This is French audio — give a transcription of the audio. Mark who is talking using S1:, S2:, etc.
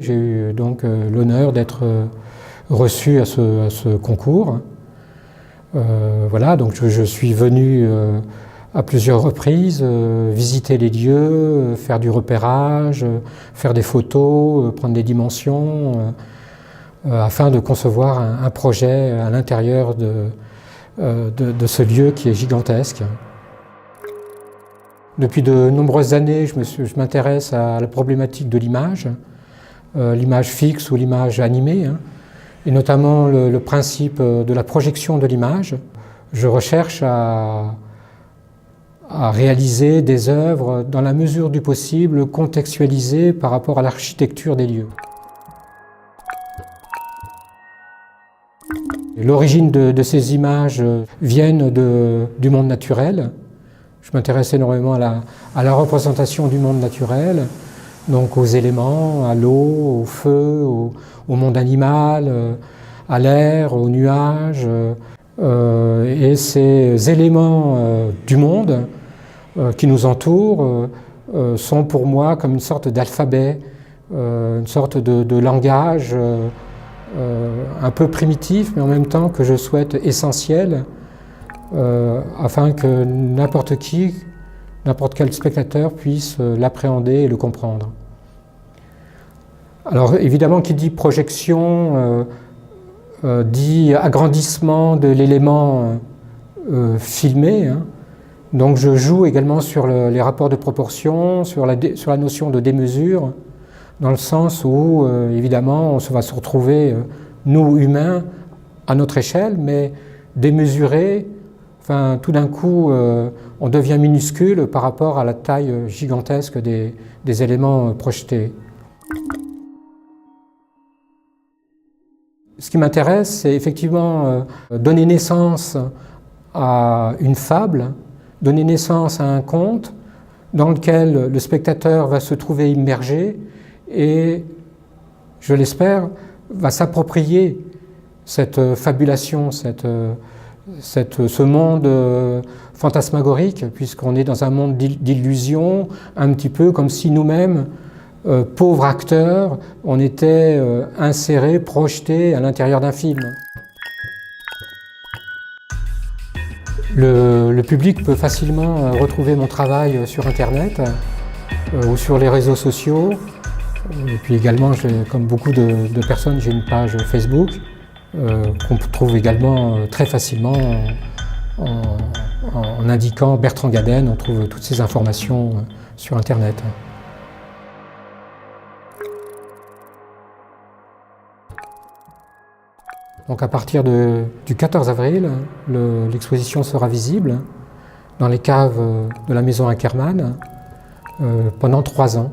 S1: J'ai eu donc l'honneur d'être reçu à ce concours. Voilà, donc je suis venu à plusieurs reprises visiter les lieux, faire du repérage, faire des photos, prendre des dimensions, afin de concevoir un projet à l'intérieur de ce lieu qui est gigantesque. Depuis de nombreuses années, je m'intéresse à la problématique de l'image fixe ou l'image animée, et notamment le principe de la projection de l'image. Je recherche à réaliser des œuvres dans la mesure du possible contextualisées par rapport à l'architecture des lieux. L'origine de ces images viennent du monde naturel. Je m'intéresse énormément à la représentation du monde naturel, donc aux éléments, à l'eau, au feu, au monde animal, à l'air, aux nuages. Et ces éléments du monde qui nous entourent sont pour moi comme une sorte d'alphabet, une sorte de langage un peu primitif, mais en même temps que je souhaite essentiel, afin que n'importe quel spectateur puisse l'appréhender et le comprendre. Alors évidemment, qui dit projection dit agrandissement de l'élément filmé. Donc je joue également sur les rapports de proportion, sur la notion de démesure, dans le sens où évidemment on va se retrouver, nous humains, à notre échelle, mais démesurés. Enfin, tout d'un coup, on devient minuscule par rapport à la taille gigantesque des éléments projetés. Ce qui m'intéresse, c'est effectivement donner naissance à une fable, donner naissance à un conte dans lequel le spectateur va se trouver immergé et, je l'espère, va s'approprier cette fabulation, ce monde fantasmagorique, puisqu'on est dans un monde d'illusions, un petit peu comme si nous-mêmes, pauvres acteurs, on était insérés, projetés à l'intérieur d'un film. Le public peut facilement retrouver mon travail sur Internet ou sur les réseaux sociaux. Et puis également, comme beaucoup de personnes, j'ai une page Facebook qu'on trouve également très facilement en indiquant Bertrand Gaden. On trouve toutes ces informations sur Internet. Donc à partir du 14 avril, l'exposition sera visible dans les caves de la maison Ackermann pendant 3 ans.